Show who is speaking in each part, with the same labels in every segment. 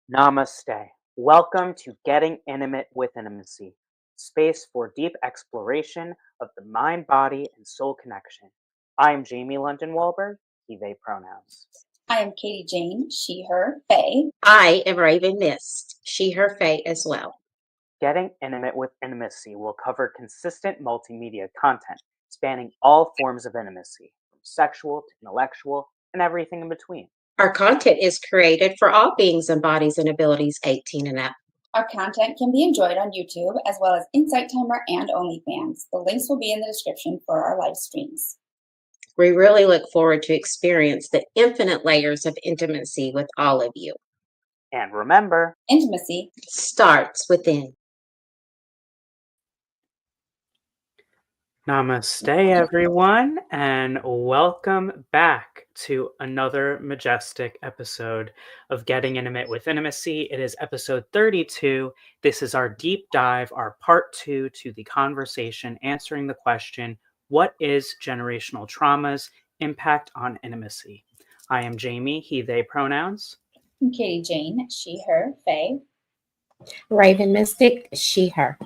Speaker 1: Namaste. Welcome to Getting Intimate with Intimacy, space for deep exploration of the mind, body, and soul connection. I am Jamie London Wollberg, he, they pronouns.
Speaker 2: I am Katie Jayne, she, her, Faye.
Speaker 3: I am Raven Mist, she, her, Faye as well.
Speaker 1: Getting Intimate with Intimacy will cover consistent multimedia content spanning all forms of intimacy, from sexual to intellectual and everything in between.
Speaker 3: Our content is created for all beings and bodies and abilities 18 and up.
Speaker 2: Our content can be enjoyed on YouTube as well as InsightTimer and OnlyFans. The links will be in the description for our live streams.
Speaker 3: We really look forward to experience the infinite layers of intimacy with all of you.
Speaker 1: And remember,
Speaker 2: Intimacy
Speaker 3: starts within.
Speaker 1: Namaste, everyone, and welcome back to another majestic episode of Getting Intimate with Intimacy. It is episode 32. This is our deep dive, our part 2 to the conversation answering the question, what is generational trauma's impact on intimacy? I am Jamie, he, they pronouns.
Speaker 2: I'm Katie Jayne, she, her, Faye.
Speaker 3: Raven Mystic, she, her.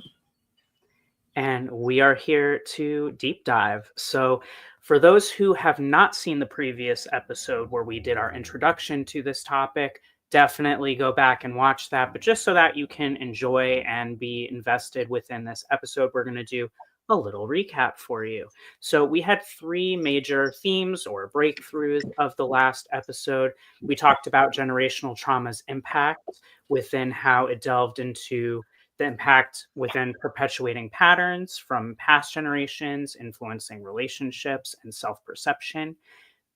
Speaker 1: And we are here to deep dive. So for those who have not seen the previous episode where we did our introduction to this topic, definitely go back and watch that. But just so that you can enjoy and be invested within this episode, we're going to do a little recap for you. So we had 3 major themes or breakthroughs of the last episode. We talked about generational trauma's impact within how it delved into the impact within perpetuating patterns from past generations, influencing relationships and self-perception.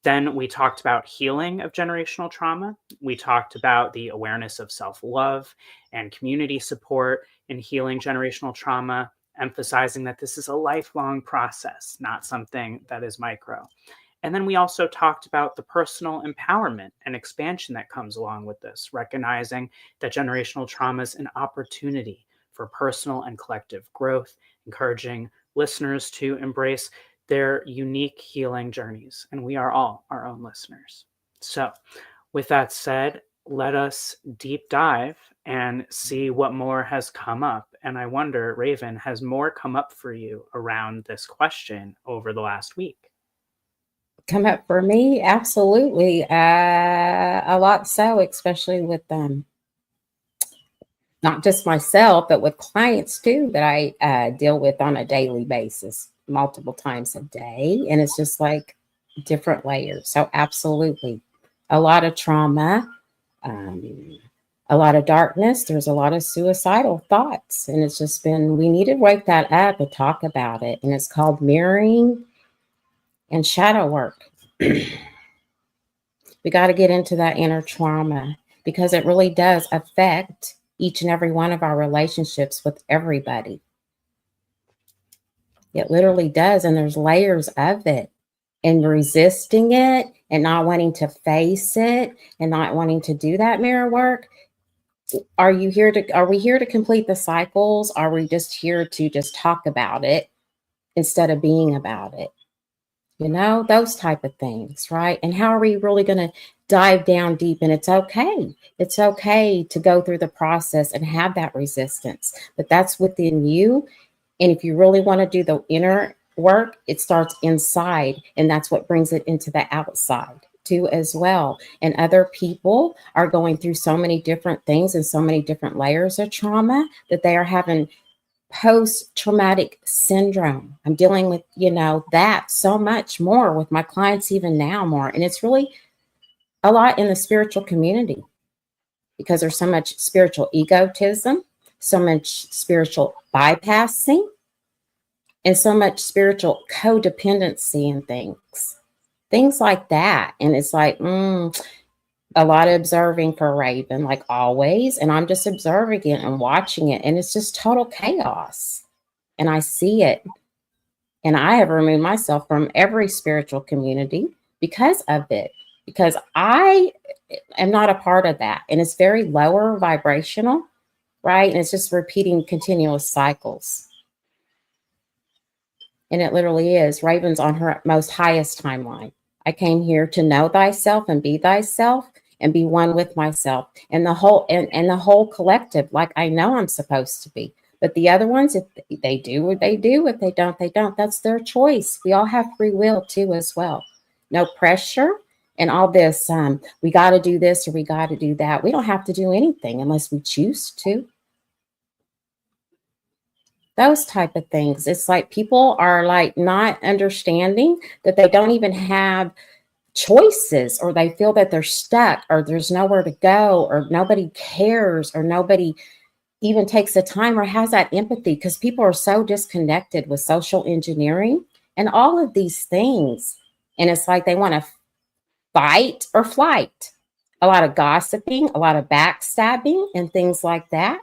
Speaker 1: Then we talked about healing of generational trauma. We talked about the awareness of self-love and community support in healing generational trauma, emphasizing that this is a lifelong process, not something that is micro. And then we also talked about the personal empowerment and expansion that comes along with this, recognizing that generational trauma is an opportunity for personal and collective growth, encouraging listeners to embrace their unique healing journeys. And we are all our own listeners. So with that said, let us deep dive and see what more has come up. And I wonder, Raven, has more come up for you around this question over the last week?
Speaker 4: Come up for me? Absolutely. A lot so, especially with not just myself, but with clients too that I deal with on a daily basis, multiple times a day. And it's just like different layers. So absolutely. A lot of trauma, a lot of darkness. There's a lot of suicidal thoughts. And it's just been, we need to wake that up and talk about it. And it's called mirroring and shadow work. We got to get into that inner trauma because it really does affect each and every one of our relationships with everybody. It literally does. And there's layers of it, and resisting it and not wanting to face it and not wanting to do that mirror work. Are we here to complete the cycles? Are we just here to just talk about it instead of being about it? You know, those type of things, right? And how are we really going to dive down deep? And it's okay. It's okay to go through the process and have that resistance, but that's within you. And if you really want to do the inner work, it starts inside, and that's what brings it into the outside too as well. And other people are going through so many different things and so many different layers of trauma that they are having post-traumatic syndrome. I'm dealing with, that so much more with my clients even now more. And it's really a lot in the spiritual community because there's so much spiritual egotism, so much spiritual bypassing, and so much spiritual codependency and things like that. And it's like, a lot of observing for Raven, like always. And I'm just observing it and watching it. And it's just total chaos. And I see it. And I have removed myself from every spiritual community because of it. Because I am not a part of that. And it's very lower vibrational, right? And it's just repeating continuous cycles. And it literally is. Raven's on her most highest timeline. I came here to know thyself and be thyself and be one with myself and the whole and the whole collective, like I know I'm supposed to be. But the other ones, if they do what they do, if they don't, they don't. That's their choice. We all have free will too, as well. No pressure and all this. We got to do this or we got to do that. We don't have to do anything unless we choose to. Those type of things. It's like people are like not understanding that they don't even have choices, or they feel that they're stuck, or there's nowhere to go, or nobody cares, or nobody even takes the time or has that empathy, because people are so disconnected with social engineering and all of these things. And it's like they want to fight or flight. A lot of gossiping, a lot of backstabbing and things like that.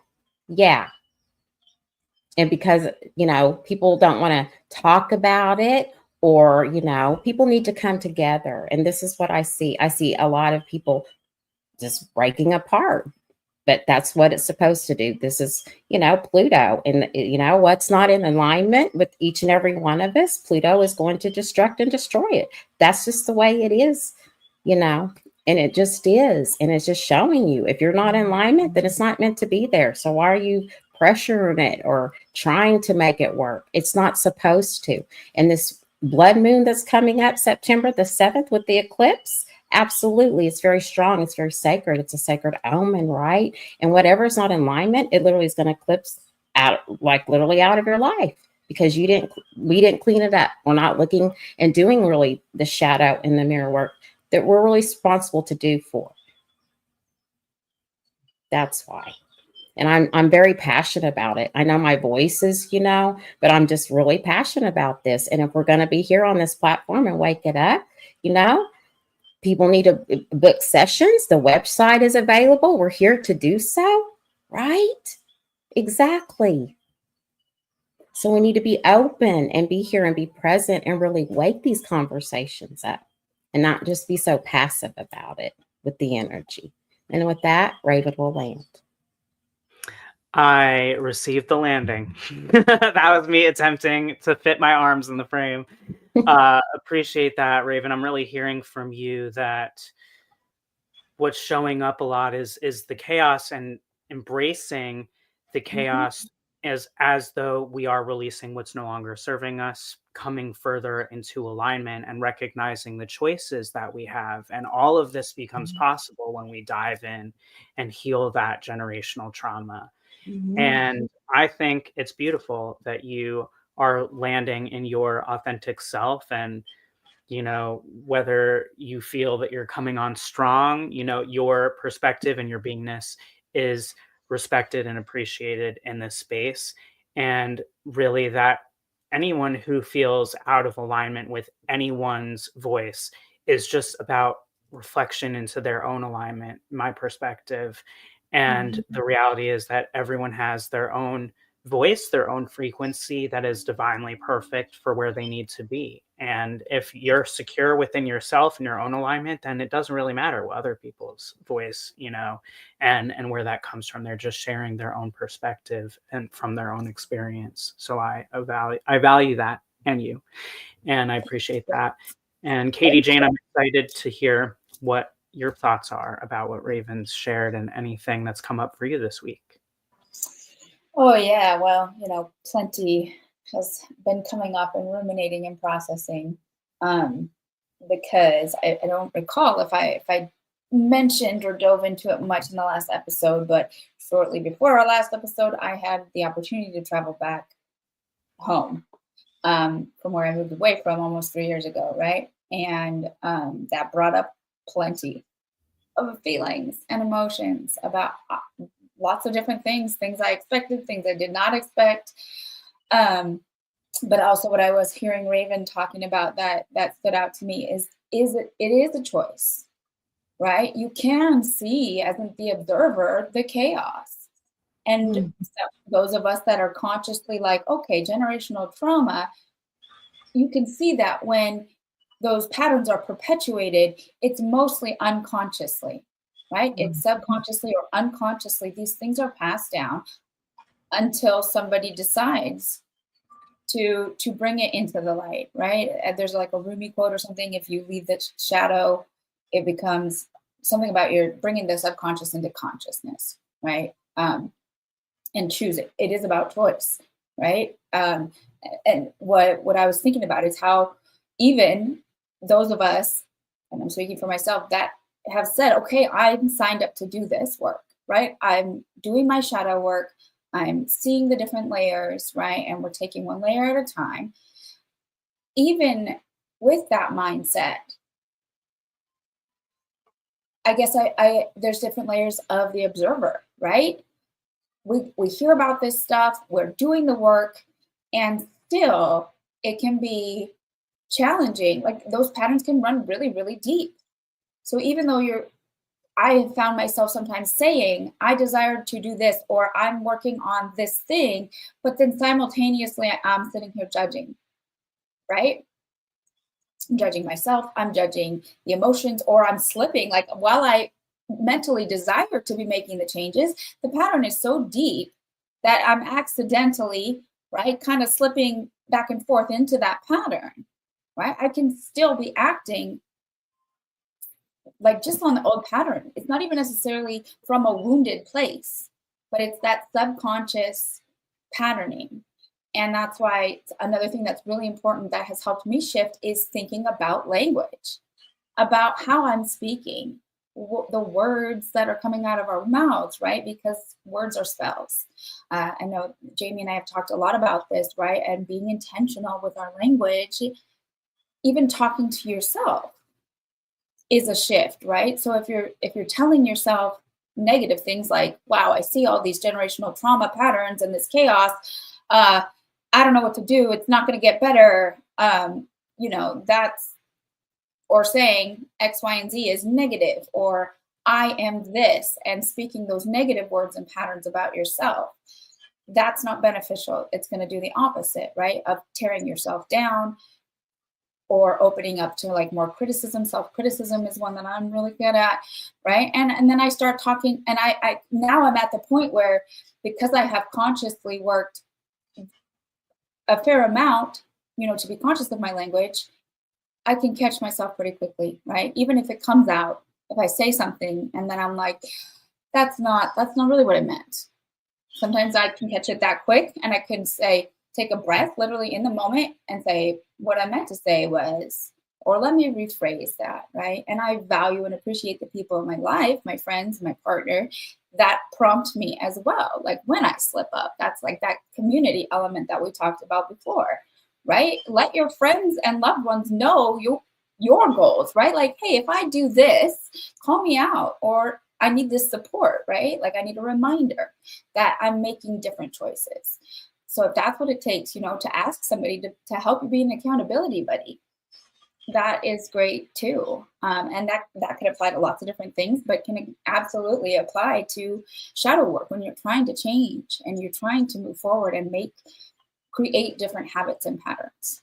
Speaker 4: Yeah. And because, people don't want to talk about it, or, people need to come together. And this is what I see. I see a lot of people just breaking apart. But that's what it's supposed to do. This is, Pluto. And, what's not in alignment with each and every one of us, Pluto is going to destruct and destroy it. That's just the way it is, and it just is. And it's just showing you, if you're not in alignment, then it's not meant to be there. So why are you pressuring it or trying to make it work? It's not supposed to. And this blood moon that's coming up September the 7th with the eclipse, absolutely. It's very strong. It's very sacred. It's a sacred omen, right? And whatever is not in alignment, it literally is going to eclipse out, like literally out of your life, because we didn't clean it up. We're not looking and doing really the shadow and the mirror work that we're really responsible to do for. That's why. And I'm very passionate about it. I know my voice is, but I'm just really passionate about this. And if we're going to be here on this platform and wake it up, people need to book sessions. The website is available. We're here to do so, right? Exactly. So we need to be open and be here and be present and really wake these conversations up and not just be so passive about it with the energy. And with that, Raven will land.
Speaker 1: I received the landing. That was me attempting to fit my arms in the frame. Appreciate that, Raven. I'm really hearing from you that what's showing up a lot is the chaos, and embracing the chaos as though we are releasing what's no longer serving us, coming further into alignment and recognizing the choices that we have. And all of this becomes possible when we dive in and heal that generational trauma. And I think it's beautiful that you are landing in your authentic self. And, whether you feel that you're coming on strong, your perspective and your beingness is respected and appreciated in this space. And really, that anyone who feels out of alignment with anyone's voice is just about reflection into their own alignment, my perspective. And the reality is that everyone has their own voice, their own frequency that is divinely perfect for where they need to be. And if you're secure within yourself and your own alignment, then it doesn't really matter what other people's voice, and where that comes from. They're just sharing their own perspective and from their own experience. So I value that, and you, and I appreciate that. And Katie, Jayne, I'm excited to hear what your thoughts are about what Raven's shared and anything that's come up for you this week.
Speaker 2: Oh, yeah. Well, plenty has been coming up and ruminating and processing, because I don't recall if I mentioned or dove into it much in the last episode, but shortly before our last episode, I had the opportunity to travel back home from where I moved away from almost 3 years ago, right? And that brought up plenty of feelings and emotions about lots of different things I expected, things I did not expect. But also what I was hearing Raven talking about that stood out to me is it is a choice, right? You can see as the observer the chaos. And so those of us that are consciously like, okay, generational trauma, you can see that when those patterns are perpetuated, it's mostly unconsciously, right? It's subconsciously or unconsciously, these things are passed down until somebody decides to bring it into the light, right? There's like a Rumi quote or something: if you leave the shadow, it becomes something about your bringing the subconscious into consciousness, right? And choose it. It is about choice, right? And what I was thinking about is how even those of us, and I'm speaking for myself, that have said, okay, I'm signed up to do this work, right? I'm doing my shadow work. I'm seeing the different layers, right? And we're taking one layer at a time. Even with that mindset, I guess I there's different layers of the observer, right? We hear about this stuff, we're doing the work, and still it can be challenging. Like those patterns can run really, really deep. So even though I have found myself sometimes saying, I desire to do this, or I'm working on this thing, but then simultaneously I'm sitting here judging, right? I'm judging myself, I'm judging the emotions, or I'm slipping. Like while I mentally desire to be making the changes, the pattern is so deep that I'm accidentally, right, kind of slipping back and forth into that pattern, right? I can still be acting like just on the old pattern. It's not even necessarily from a wounded place, but it's that subconscious patterning. And that's why another thing that's really important that has helped me shift is thinking about language, about how I'm speaking, the words that are coming out of our mouths, right? Because words are spells. I know Jamie and I have talked a lot about this, right? And being intentional with our language, even talking to yourself is a shift, right? So if you're telling yourself negative things like, wow, I see all these generational trauma patterns and this chaos, I don't know what to do, it's not going to get better, that's, or saying X, Y, and Z is negative, or I am this, and speaking those negative words and patterns about yourself, that's not beneficial. It's going to do the opposite, right? Of tearing yourself down or opening up to like more criticism. Self-criticism is one that I'm really good at, right? And then I start talking, and I now I'm at the point where, because I have consciously worked a fair amount, to be conscious of my language, I can catch myself pretty quickly, right? Even if it comes out, if I say something and then I'm like, that's not really what I meant. Sometimes I can catch it that quick, and I can say, take a breath literally in the moment and say, what I meant to say was, or let me rephrase that, right? And I value and appreciate the people in my life, my friends, my partner, that prompt me as well. Like when I slip up, that's like that community element that we talked about before, right? Let your friends and loved ones know your goals, right? Like, hey, if I do this, call me out, or I need this support, right? Like I need a reminder that I'm making different choices. So if that's what it takes, to ask somebody to help you be an accountability buddy, that is great too. And that could apply to lots of different things, but can absolutely apply to shadow work when you're trying to change and you're trying to move forward and create different habits and patterns.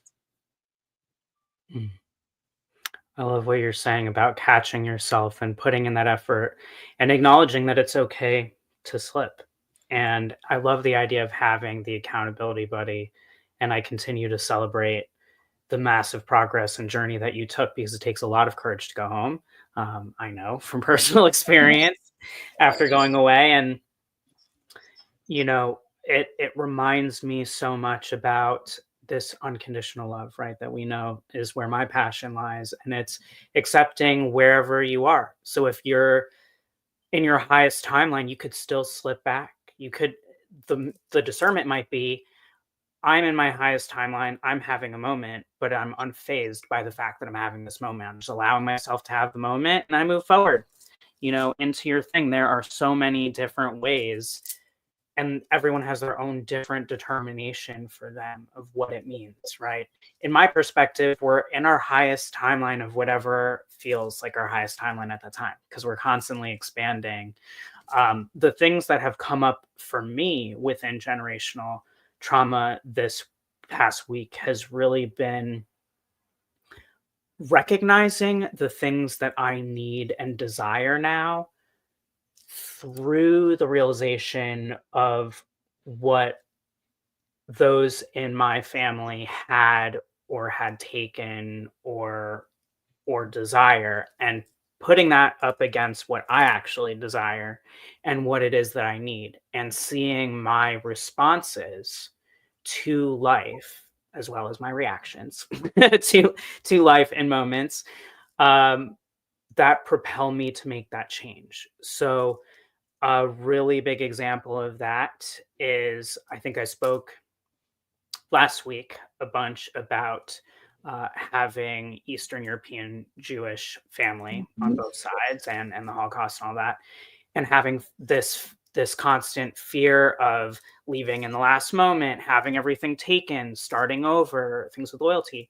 Speaker 1: I love what you're saying about catching yourself and putting in that effort and acknowledging that it's okay to slip. And I love the idea of having the accountability buddy. And I continue to celebrate the massive progress and journey that you took, because it takes a lot of courage to go home. I know from personal experience after going away. And, it reminds me so much about this unconditional love, right? That we know is where my passion lies. And it's accepting wherever you are. So if you're in your highest timeline, you could still slip back. The discernment might be, I'm in my highest timeline, I'm having a moment, but I'm unfazed by the fact that I'm having this moment. I'm just allowing myself to have the moment and I move forward, into your thing. There are so many different ways, and everyone has their own different determination for them of what it means, right? In my perspective, we're in our highest timeline of whatever feels like our highest timeline at that time, because we're constantly expanding. The things that have come up for me within generational trauma this past week has really been recognizing the things that I need and desire now through the realization of what those in my family had or had taken or desire, and putting that up against what I actually desire and what it is that I need, and seeing my responses to life as well as my reactions to life in moments um, that propel me to make that change. So a really big example of that is, I think I spoke last week a bunch about having Eastern European Jewish family on both sides, and the Holocaust and all that, and having this constant fear of leaving in the last moment, having everything taken, starting over, things with loyalty.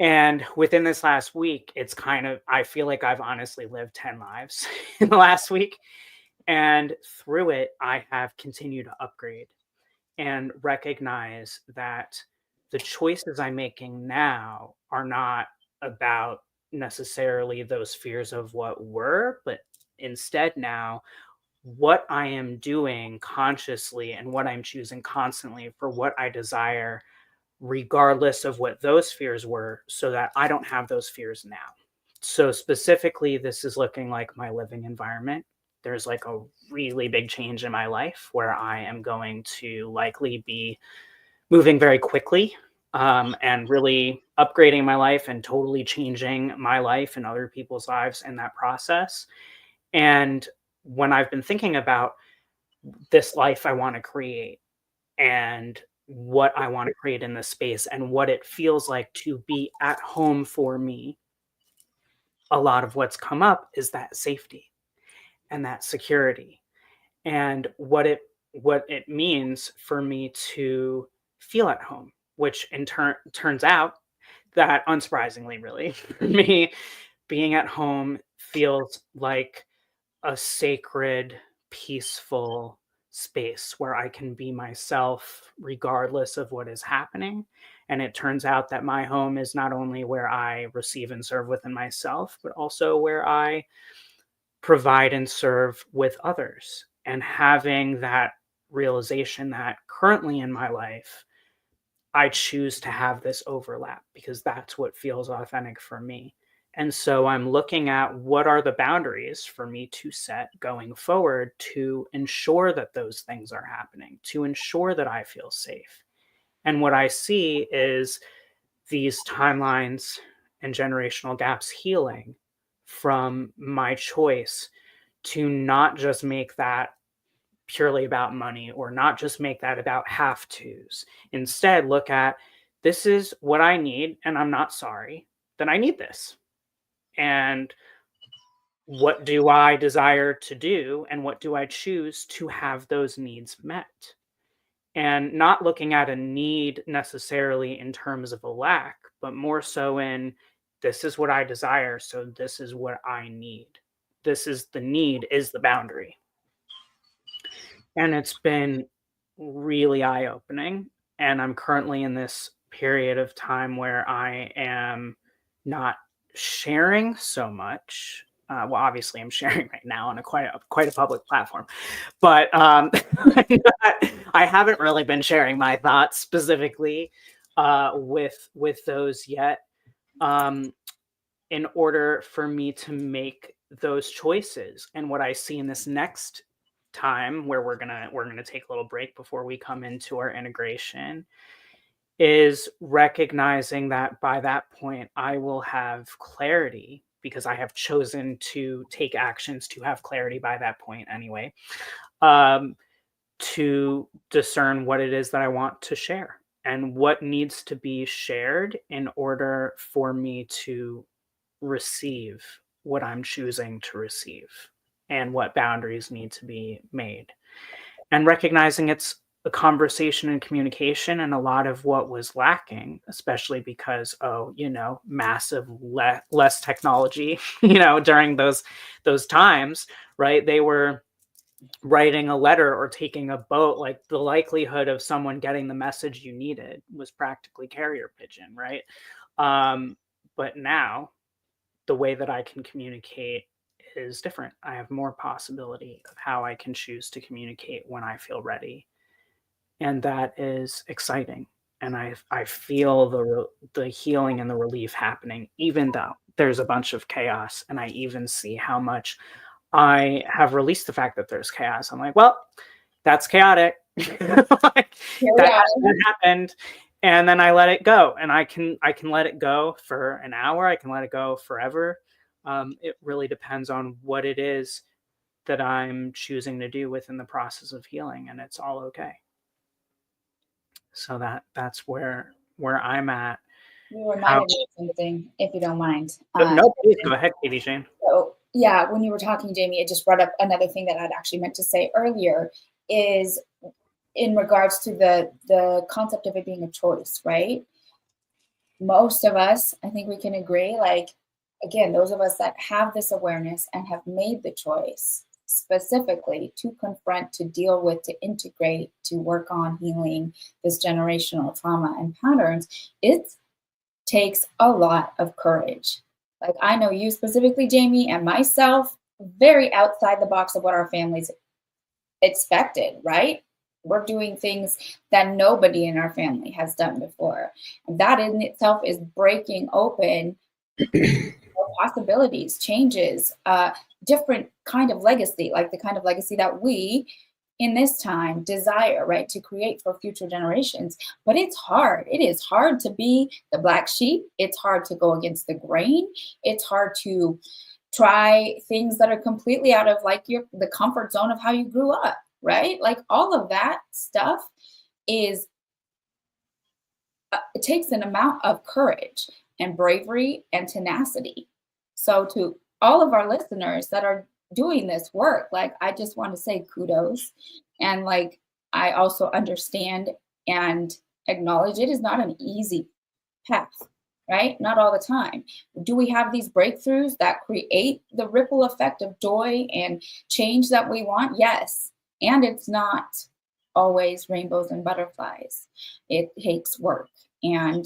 Speaker 1: And within this last week, it's kind of, I feel like I've honestly lived 10 lives in the last week. And through it, I have continued to upgrade and recognize that the choices I'm making now are not about necessarily those fears of what were, but instead now what I am doing consciously and what I'm choosing constantly for what I desire, regardless of what those fears were, so that I don't have those fears now. So specifically, this is looking like my living environment. There's like a really big change in my life where I am going to likely be moving very quickly, and really upgrading my life and totally changing my life and other people's lives in that process. And when I've been thinking about this life I want to create and what I want to create in this space and what it feels like to be at home for me, a lot of what's come up is that safety and that security, and what it means for me to feel at home, which in turn turns out that, unsurprisingly, really, for me, being at home feels like a sacred, peaceful space where I can be myself regardless of what is happening. And it turns out that my home is not only where I receive and serve within myself, but also where I provide and serve with others. And having that realization that currently in my life, I choose to have this overlap because that's what feels authentic for me. And so I'm looking at what are the boundaries for me to set going forward to ensure that those things are happening, to ensure that I feel safe. And what I see is these timelines and generational gaps healing from my choice to not just make that purely about money, or not just make that about have tos. Instead, look at, this is what I need, and I'm not sorry that I need this. And what do I desire to do, and what do I choose to have those needs met? And not looking at a need necessarily in terms of a lack, but more so in, this is what I desire, so this is what I need. This is the need, is the boundary. And it's been really eye-opening. And I'm currently in this period of time where I am not sharing so much. Well, obviously, I'm sharing right now on quite a public platform, but I haven't really been sharing my thoughts specifically with those yet. In order for me to make those choices, and what I see in this next time, where we're gonna take a little break before we come into our integration, is recognizing that by that point I will have clarity, because I have chosen to take actions to have clarity by that point anyway, to discern what it is that I want to share and what needs to be shared in order for me to receive what I'm choosing to receive, and what boundaries need to be made. And recognizing it's a conversation and communication, and a lot of what was lacking, especially because, massive less technology, during those times, right? They were writing a letter or taking a boat. Like, the likelihood of someone getting the message you needed was practically carrier pigeon, right? But now the way that I can communicate is different. I have more possibility of how I can choose to communicate when I feel ready. And that is exciting. And I feel the healing and the relief happening, even though there's a bunch of chaos, and I even see how much I have released the fact that there's chaos. I'm like, well, that's chaotic. Like,
Speaker 2: Here we are.
Speaker 1: that happened. And then I let it go, and I can let it go for an hour. I can let it go forever. It really depends on what it is that I'm choosing to do within the process of healing, and it's all okay. So that's where I'm at.
Speaker 2: You reminded me of something, if you don't mind.
Speaker 1: No, please go ahead, Katie Jayne.
Speaker 2: So yeah, when you were talking, Jamie, it just brought up another thing that I'd actually meant to say earlier, is in regards to the concept of it being a choice, right? Most of us, I think we can agree, like, again, those of us that have this awareness and have made the choice specifically to confront, to deal with, to integrate, to work on healing this generational trauma and patterns, it takes a lot of courage. Like, I know you specifically, Jamie, and myself, very outside the box of what our families expected, right? We're doing things that nobody in our family has done before. And that in itself is breaking open possibilities, changes, different kind of legacy, like the kind of legacy that we in this time desire, right, to create for future generations. But it's hard. It is hard to be the black sheep. It's hard to go against the grain. It's hard to try things that are completely out of like the comfort zone of how you grew up, right? Like all of that stuff is, it takes an amount of courage and bravery and tenacity. So to all of our listeners that are doing this work, like, I just want to say kudos. And like, I also understand and acknowledge it is not an easy path, right? Not all the time. Do we have these breakthroughs that create the ripple effect of joy and change that we want? Yes. And it's not always rainbows and butterflies. It takes work. And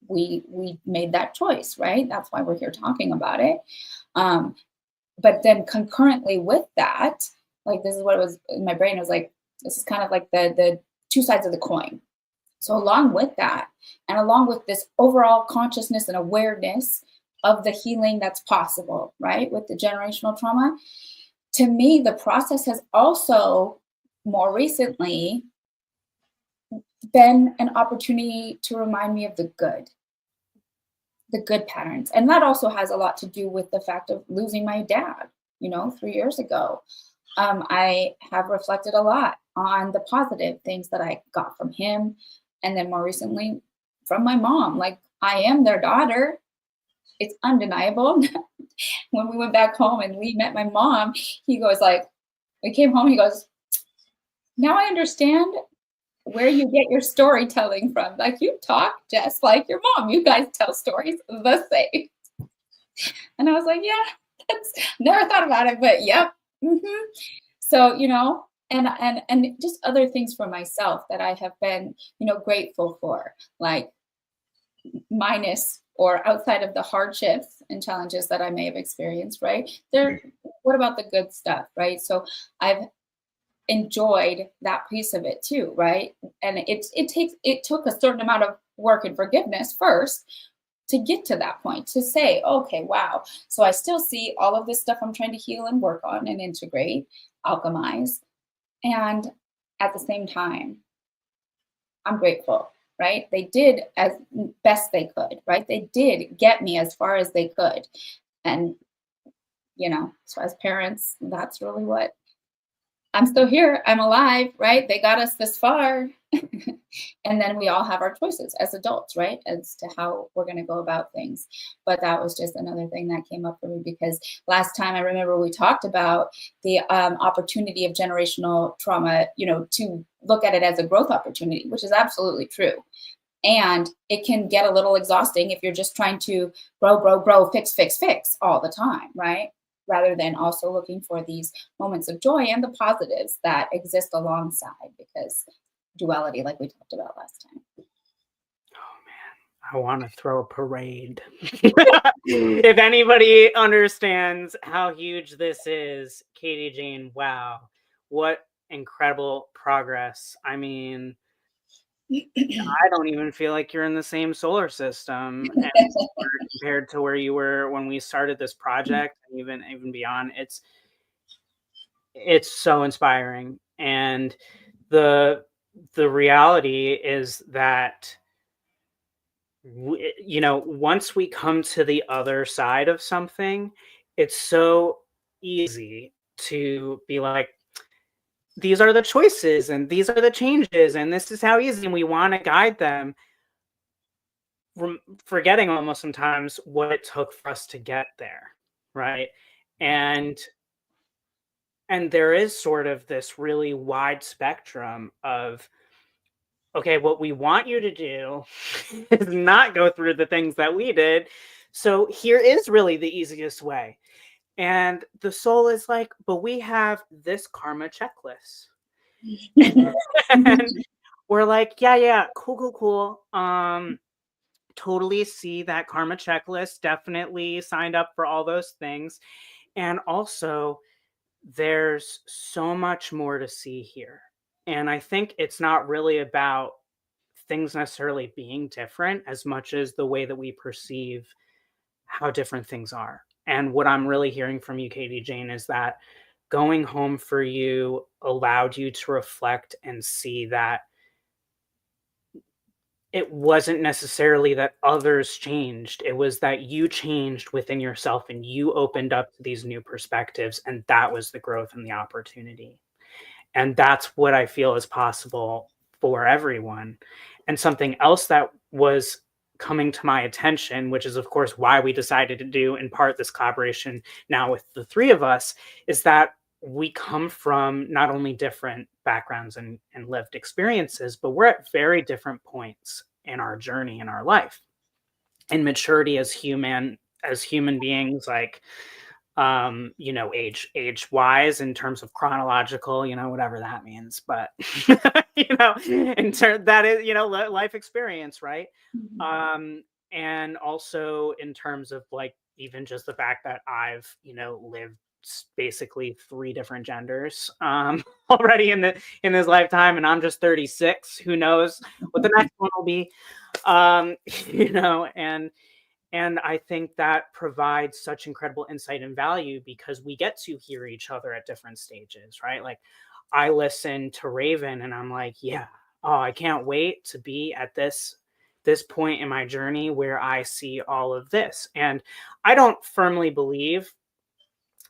Speaker 2: we made that choice, right? That's why we're here talking about it. But then concurrently with that, like, this is what it was in my brain. It was like, this is kind of like the two sides of the coin. So along with that, and along with this overall consciousness and awareness of the healing that's possible, right, with the generational trauma, to me, the process has also more recently been an opportunity to remind me of the good patterns. And that also has a lot to do with the fact of losing my dad, 3 years ago. I have reflected a lot on the positive things that I got from him. And then more recently from my mom. Like, I am their daughter. It's undeniable. When we went back home and Lee met my mom, he goes like, we came home, he goes, now I understand where you get your storytelling from. Like, you talk just like your mom. You guys tell stories the same. And I was like, yeah, that's never thought about it, but yep. Mm-hmm. So, and just other things for myself that I have been, grateful for, like, minus or outside of the hardships and challenges that I may have experienced, right? What about the good stuff, right? So I've enjoyed that piece of it too, right? And it took a certain amount of work and forgiveness first to get to that point, to say, okay, wow. So I still see all of this stuff I'm trying to heal and work on and integrate, alchemize. And at the same time, I'm grateful, right? They did as best they could, right? They did get me as far as they could. And, so as parents, that's really what, I'm still here, I'm alive, right? They got us this far. And then we all have our choices as adults, right? As to how we're going to go about things. But that was just another thing that came up for me, because last time I remember we talked about the opportunity of generational trauma, to look at it as a growth opportunity, which is absolutely true. And it can get a little exhausting if you're just trying to grow, fix all the time, right? Rather than also looking for these moments of joy and the positives that exist alongside, because duality, like we talked about last time.
Speaker 1: Oh man, I want to throw a parade. If anybody understands how huge this is, Katie Jayne, wow, what incredible progress. I mean, I don't even feel like you're in the same solar system and compared to where you were when we started this project, and even beyond. It's so inspiring. And the reality is that once we come to the other side of something, it's so easy to be like, these are the choices and these are the changes and this is how easy, and we want to guide them, forgetting almost sometimes what it took for us to get there, right? And there is sort of this really wide spectrum of, okay, what we want you to do is not go through the things that we did. So here is really the easiest way. And the soul is like, but we have this karma checklist. And we're like, yeah, cool. Totally see that karma checklist, definitely signed up for all those things. And also, there's so much more to see here. And I think it's not really about things necessarily being different as much as the way that we perceive how different things are. And what I'm really hearing from you, Katie Jayne, is that going home for you allowed you to reflect and see that it wasn't necessarily that others changed. It was that you changed within yourself and you opened up to these new perspectives. And that was the growth and the opportunity. And that's what I feel is possible for everyone. And something else that was coming to my attention, which is, of course, why we decided to do in part this collaboration now with the three of us, is that we come from not only different backgrounds and lived experiences, but we're at very different points in our journey in our life and maturity as human beings, like age wise in terms of chronological, whatever that means, but in turn that is, life experience, right? And also in terms of like even just the fact that I've lived basically 3 different genders already in this lifetime, and I'm just 36. Who knows what the next one will be? And I think that provides such incredible insight and value because we get to hear each other at different stages, right? Like I listen to Raven and I'm like, yeah, I can't wait to be at this point in my journey where I see all of this. And I don't firmly believe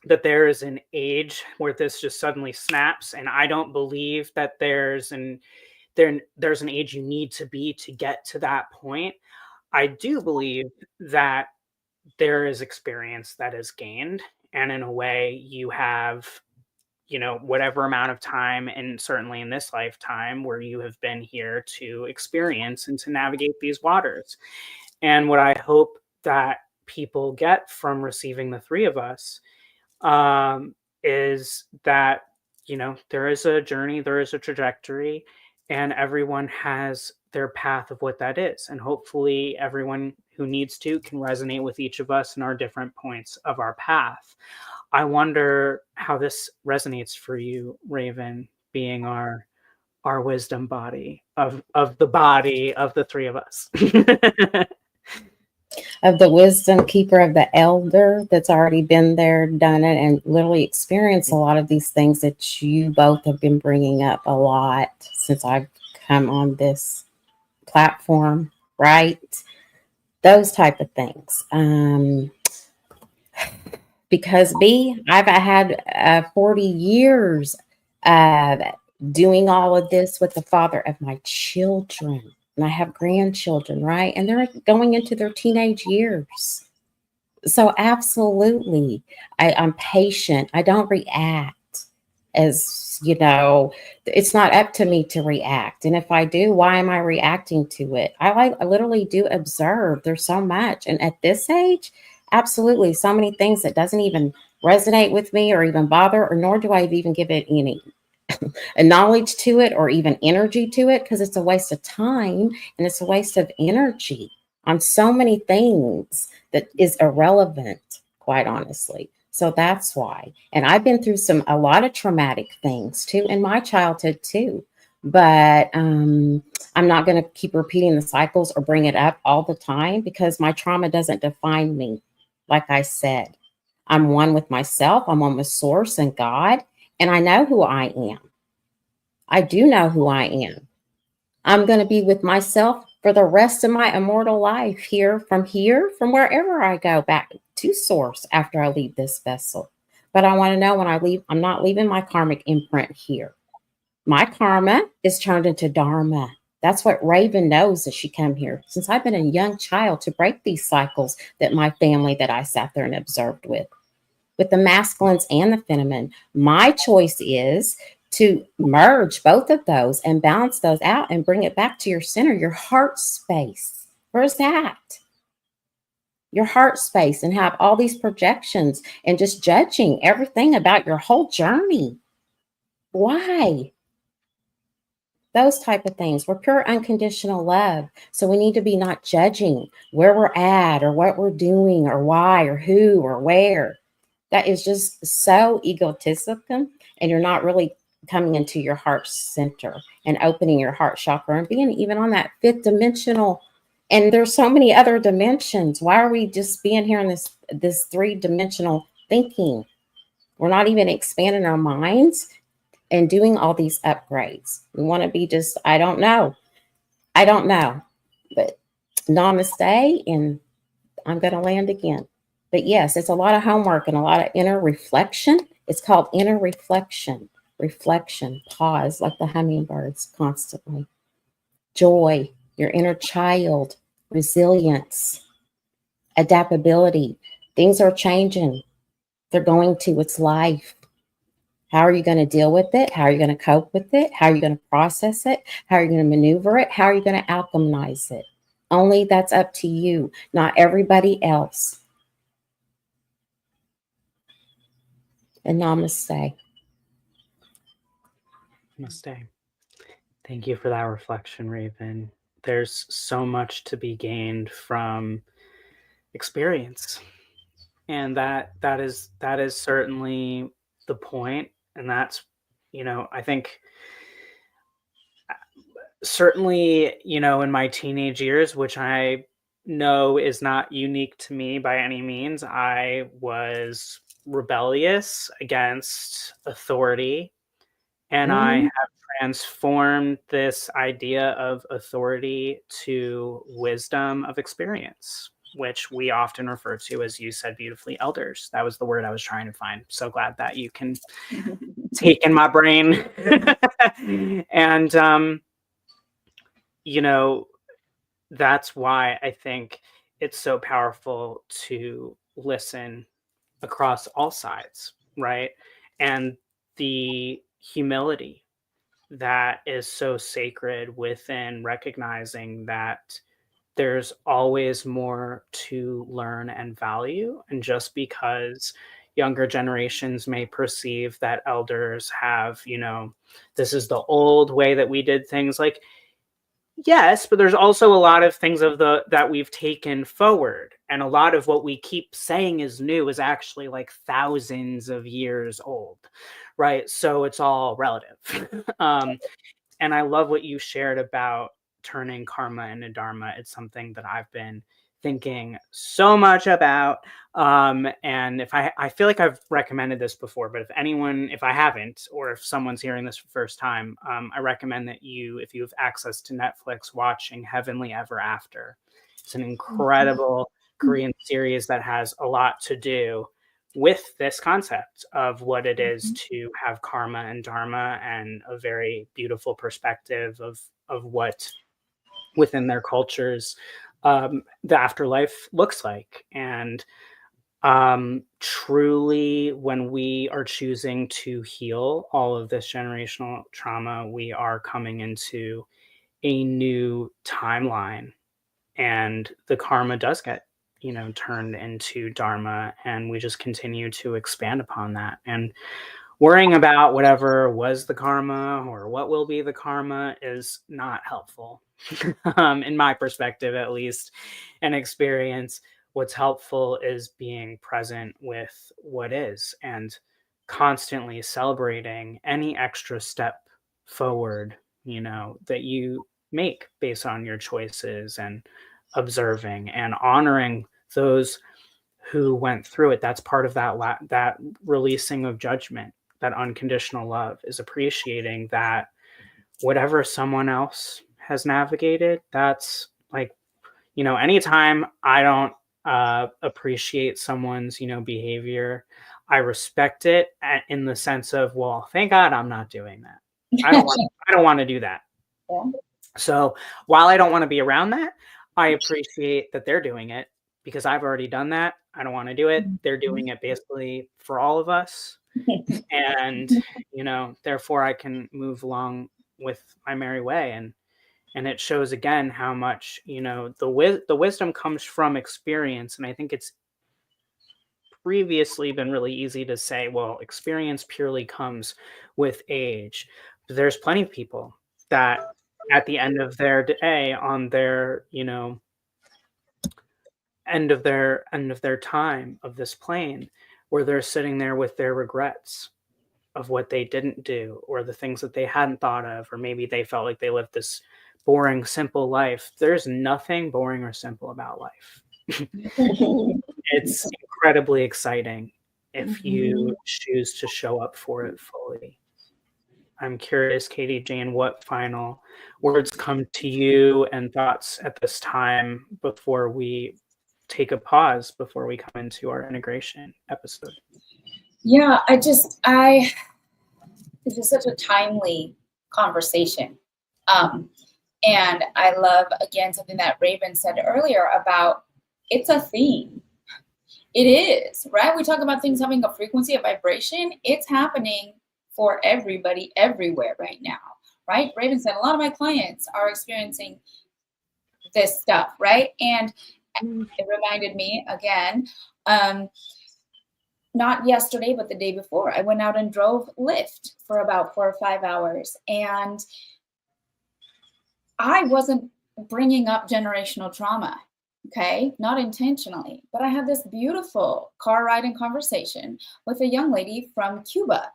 Speaker 1: that there is an age where this just suddenly snaps. And I don't believe that there's an age you need to be to get to that point. I do believe that there is experience that is gained, and in a way you have, whatever amount of time, and certainly in this lifetime where you have been here to experience and to navigate these waters. And what I hope that people get from receiving the three of us is that, there is a journey, there is a trajectory, and everyone has their path of what that is. And hopefully everyone who needs to can resonate with each of us in our different points of our path. I wonder how this resonates for you, Raven, being our wisdom body of the body of the three of us.
Speaker 4: Of the wisdom keeper, of the elder that's already been there, done it, and literally experienced a lot of these things that you both have been bringing up a lot since I've come on this platform, right? Those type of things. Because I've had 40 years of doing all of this with the father of my children. And I have grandchildren, right? And they're going into their teenage years. So absolutely, I'm patient. I don't react as, it's not up to me to react. And if I do, why am I reacting to it? I literally do observe. There's so much. And at this age, absolutely, so many things that doesn't even resonate with me or even bother, or nor do I even give it any a knowledge to it or even energy to it, because it's a waste of time and it's a waste of energy on so many things that is irrelevant, quite honestly. So that's why. And I've been through a lot of traumatic things too in my childhood too. but I'm not going to keep repeating the cycles or bring it up all the time because my trauma doesn't define me. Like I said, I'm one with myself, I'm one with Source and God, and I know who I am. I do know who I am. I'm going to be with myself for the rest of my immortal life here, from wherever I go back to Source after I leave this vessel. But I want to know when I leave, I'm not leaving my karmic imprint here. My karma is turned into dharma. That's what Raven knows as she came here. Since I've been a young child to break these cycles that my family that I sat there and observed with the masculines and the feminine. My choice is to merge both of those and balance those out and bring it back to your center, your heart space. Where's that? Your heart space, and have all these projections and just judging everything about your whole journey. Why? Those type of things. We're pure unconditional love. So we need to be not judging where we're at or what we're doing or why or who or where. That is just so egotistical, and you're not really coming into your heart center and opening your heart chakra and being even on that fifth dimensional. And there's so many other dimensions. Why are we just being here in this three-dimensional thinking? We're not even expanding our minds and doing all these upgrades. We want to be just, I don't know, but namaste, and I'm going to land again. But yes, it's a lot of homework and a lot of inner reflection. It's called inner reflection, pause like the hummingbirds constantly. Joy, your inner child, resilience, adaptability. Things are changing. They're going to, it's life. How are you going to deal with it? How are you going to cope with it? How are you going to process it? How are you going to maneuver it? How are you going to alchemize it? Only that's up to you, not everybody else. And namaste.
Speaker 1: Namaste. Thank you for that reflection, Raven. There's so much to be gained from experience, and that is certainly the point. And that's, I think certainly, in my teenage years, which I know is not unique to me by any means, I was rebellious against authority, and I have transformed this idea of authority to wisdom of experience, which we often refer to, as you said beautifully, elders. That was the word I was trying to find. So glad that you can take in my brain. And, that's why I think it's so powerful to listen across all sides, right? And the humility that is so sacred within recognizing that there's always more to learn and value. And just because younger generations may perceive that elders have, this is the old way that we did things, like, yes, but there's also a lot of things that we've taken forward, and a lot of what we keep saying is new is actually like thousands of years old, right? So it's all relative. And I love what you shared about turning karma into dharma. It's something that I've been thinking so much about. And I feel like I've recommended this before, but if I haven't, or if someone's hearing this for the first time, I recommend that if you have access to Netflix, watching Heavenly Ever After. It's an incredible Korean series that has a lot to do with this concept of what it is to have karma and dharma, and a very beautiful perspective of what within their cultures the afterlife looks like. And truly, when we are choosing to heal all of this generational trauma, we are coming into a new timeline, and the karma does get turned into dharma, and we just continue to expand upon that. And worrying about whatever was the karma or what will be the karma is not helpful. In my perspective, at least, and experience. What's helpful is being present with what is, and constantly celebrating any extra step forward that you make based on your choices, and observing and honoring those who went through it. That's part of that releasing of judgment, that unconditional love, is appreciating that whatever someone else has navigated, that's like, anytime I don't appreciate someone's, behavior, I respect it in the sense of, well, thank God I'm not doing that. I don't want to do that.
Speaker 2: Yeah.
Speaker 1: So while I don't want to be around that, I appreciate that they're doing it, because I've already done that. I don't want to do it. They're doing it basically for all of us. And, therefore I can move along with my merry way. And it shows again how much, the wisdom comes from experience. And I think it's previously been really easy to say, well, experience purely comes with age. But there's plenty of people that at the end of their day, on their, end of their time of this plane, where they're sitting there with their regrets of what they didn't do, or the things that they hadn't thought of, or maybe they felt like they lived this boring, simple life. There's nothing boring or simple about life. It's incredibly exciting if you choose to show up for it fully. I'm curious, Katie, Jayne, what final words come to you and thoughts at this time before we take a pause, before we come into our integration episode?
Speaker 2: Yeah, this is such a timely conversation. And I love, again, something that Raven said earlier about, it's a theme. It is, right? We talk about things having a frequency, a vibration. It's happening for everybody everywhere right now, right? Raven said, a lot of my clients are experiencing this stuff, right? And it reminded me again, not yesterday, but the day before, I went out and drove Lyft for about 4 or 5 hours. And I wasn't bringing up generational trauma, okay? Not intentionally, but I had this beautiful car ride and conversation with a young lady from Cuba.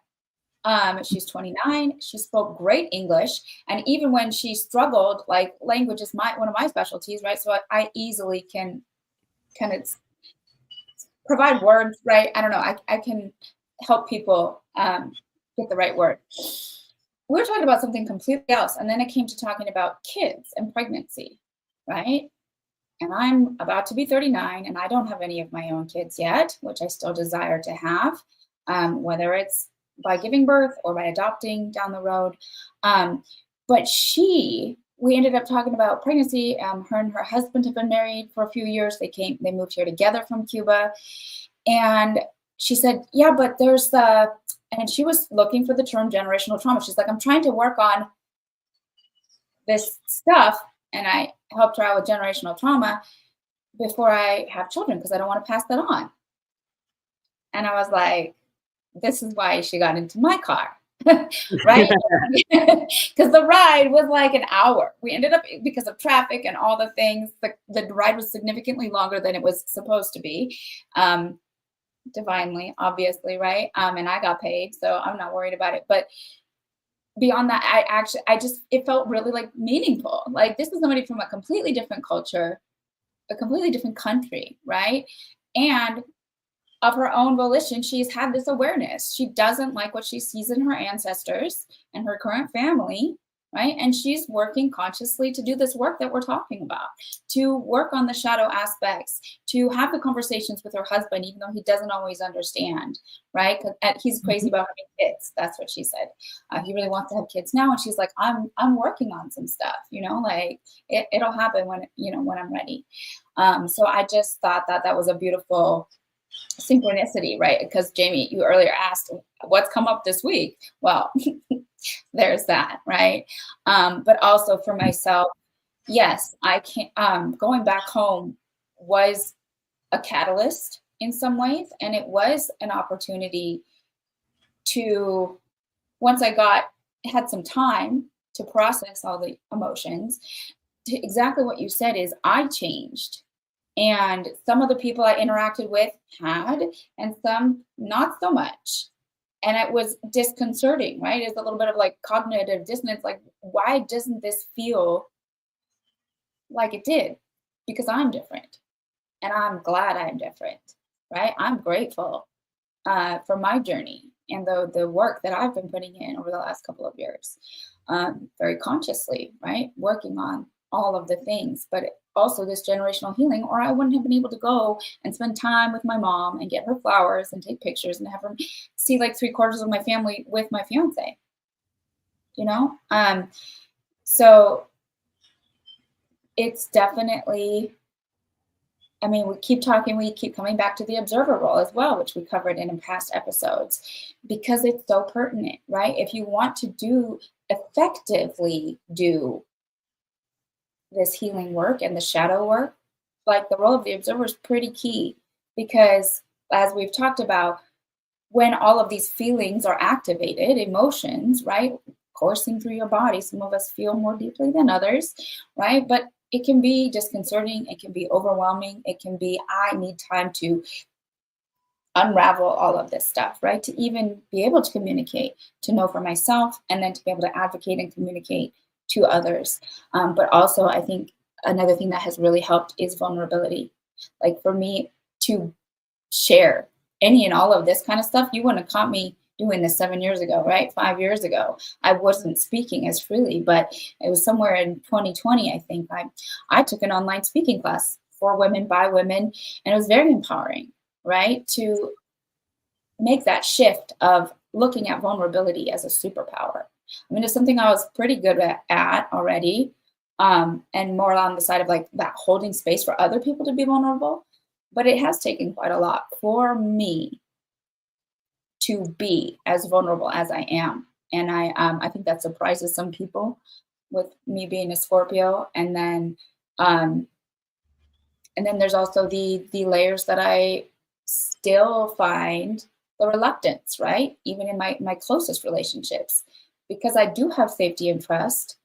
Speaker 2: She's 29. She spoke great English. And even when she struggled, like, language is one of my specialties, right? So I easily can kind of provide words, right? I don't know. I can help people get the right word. We were talking about something completely else. And then it came to talking about kids and pregnancy, right? And I'm about to be 39, and I don't have any of my own kids yet, which I still desire to have, whether it's by giving birth or by adopting down the road. But we ended up talking about pregnancy. Her and her husband have been married for a few years. They moved here together from Cuba. And she said, yeah, but and she was looking for the term generational trauma. She's like, I'm trying to work on this stuff. And I helped her out with generational trauma before I have children, because I don't want to pass that on. And I was like, this is why she got into my car, right? Because the ride was like an hour. We ended up, because of traffic and all the things, the ride was significantly longer than it was supposed to be. Divinely, obviously, right? And I got paid, so I'm not worried about it. But beyond that, it felt really like meaningful. Like, this is somebody from a completely different culture, a completely different country, right? And of her own volition, she's had this awareness. She doesn't like what she sees in her ancestors and her current family, right? And she's working consciously to do this work that we're talking about, to work on the shadow aspects, to have the conversations with her husband, even though he doesn't always understand, right? Because he's crazy about having kids. That's what she said. He really wants to have kids now. And she's like, I'm working on some stuff, like it'll happen when I'm ready. So I just thought that was a beautiful synchronicity, right? Because Jamie, you earlier asked what's come up this week. Well, there's that, right? But also for myself, yes, I can't. Going back home was a catalyst in some ways, and it was an opportunity to, once I had some time to process all the emotions. Exactly what you said is, I changed. And some of the people I interacted with had, and some not so much. And it was disconcerting, right? It's a little bit of like cognitive dissonance. Like, why doesn't this feel like it did? Because I'm different, and I'm glad I'm different, right? I'm grateful for my journey and the work that I've been putting in over the last couple of years, very consciously, right? Working on all of the things, but also this generational healing, or I wouldn't have been able to go and spend time with my mom and get her flowers and take pictures and have her see like 3/4 of my family with my fiance, you know? So it's definitely, I mean, we keep coming back to the observer role as well, which we covered in past episodes, because it's so pertinent, right? If you want to effectively do this healing work and the shadow work, like the role of the observer is pretty key, because as we've talked about, when all of these feelings are activated, emotions, right, coursing through your body, some of us feel more deeply than others, right? But it can be disconcerting, it can be overwhelming, it can be, I need time to unravel all of this stuff, right? To even be able to communicate, to know for myself, and then to be able to advocate and communicate to others. But also, I think another thing that has really helped is vulnerability. Like for me to share any and all of this kind of stuff, you wouldn't have caught me doing this 7 years ago, right? 5 years ago, I wasn't speaking as freely, but it was somewhere in 2020, I think, I took an online speaking class for women, by women, and it was very empowering, right? To make that shift of looking at vulnerability as a superpower. I mean, it's something I was pretty good at already, and more on the side of like that holding space for other people to be vulnerable. But it has taken quite a lot for me to be as vulnerable as I am. And I think that surprises some people with me being a Scorpio. And then there's also the layers that I still find the reluctance, right? Even in my closest relationships, because I do have safety and trust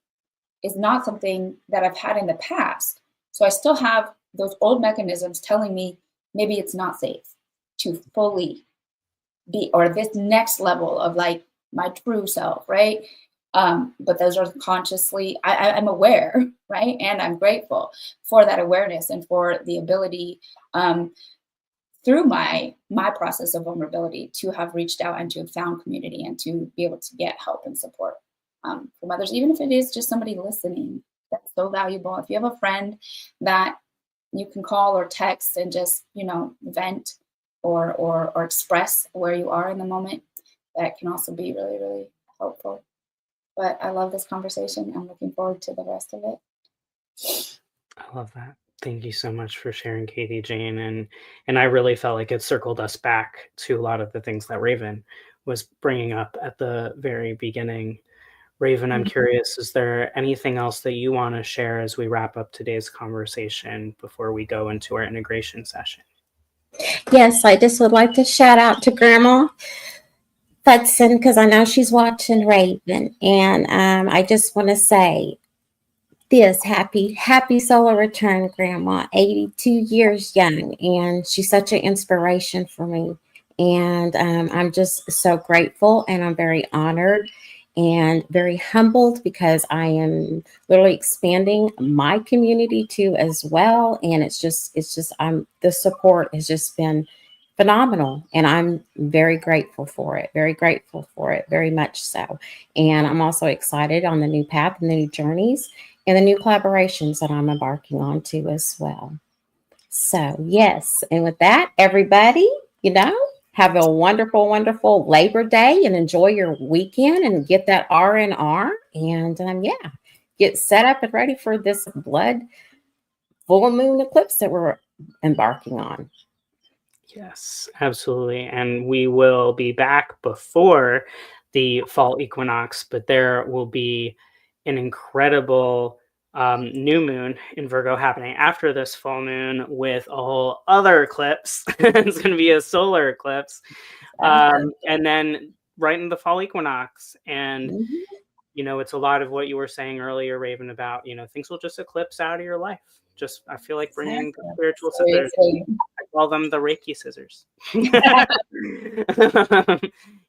Speaker 2: is not something that I've had in the past. So I still have those old mechanisms telling me maybe it's not safe to fully be, or this next level of like my true self, right? But those are consciously, I'm aware, right? And I'm grateful for that awareness and for the ability through my process of vulnerability to have reached out and to have found community and to be able to get help and support from others, even if it is just somebody listening. That's so valuable. If you have a friend that you can call or text and just, vent or express where you are in the moment, that can also be really, really helpful. But I love this conversation. I'm looking forward to the rest of it.
Speaker 1: I love that. Thank you so much for sharing, Katie, Jayne. And I really felt like it circled us back to a lot of the things that Raven was bringing up at the very beginning. Raven, I'm curious, is there anything else that you want to share as we wrap up today's conversation before we go into our integration session?
Speaker 4: Yes, I just would like to shout out to Grandma Hudson, because I know she's watching Raven. And I just want to say this happy solar return, Grandma, 82 years young. And she's such an inspiration for me. And I'm just so grateful, and I'm very honored and very humbled, because I am literally expanding my community too as well. And it's just the support has just been phenomenal, and I'm very grateful for it, very much so. And I'm also excited on the new path and the new journeys and the new collaborations that I'm embarking on too as well. So yes, and with that, everybody, have a wonderful, wonderful Labor Day, and enjoy your weekend and get that R&R, and get set up and ready for this blood full moon eclipse that we're embarking on.
Speaker 1: Yes, absolutely. And we will be back before the fall equinox, but there will be an incredible new moon in Virgo happening after this full moon with a whole other eclipse. It's going to be a solar eclipse. And then right in the fall equinox. And, it's a lot of what you were saying earlier, Raven, about, things will just eclipse out of your life. Just, I feel like bringing the spiritual scissors. I call them the Reiki scissors.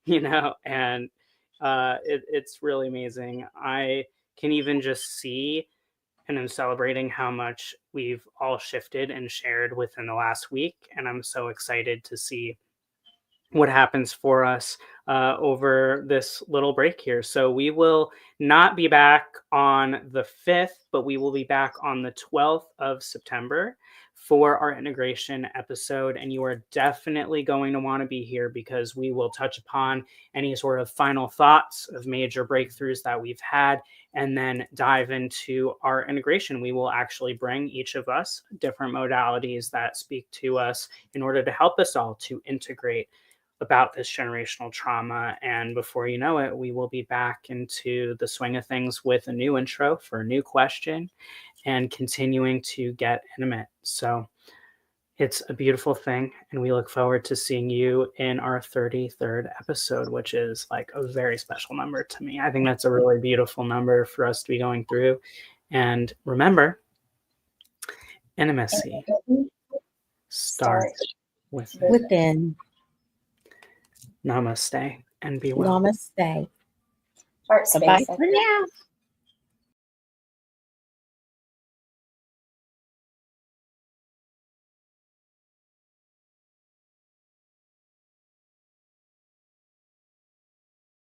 Speaker 1: and it's really amazing. I can even just see and I'm celebrating how much we've all shifted and shared within the last week. And I'm so excited to see what happens for us over this little break here. So we will not be back on the 5th, but we will be back on the 12th of September for our integration episode. And you are definitely going to want to be here because we will touch upon any sort of final thoughts of major breakthroughs that we've had and then dive into our integration. We will actually bring each of us different modalities that speak to us in order to help us all to integrate about this generational trauma. And before you know it, we will be back into the swing of things with a new intro for a new question and continuing to get intimate. So it's a beautiful thing. And we look forward to seeing you in our 33rd episode, which is like a very special number to me. I think that's a really beautiful number for us to be going through. And remember, intimacy starts
Speaker 4: within.
Speaker 1: Namaste and be well.
Speaker 4: Namaste.
Speaker 2: Heart space.
Speaker 4: Bye for now.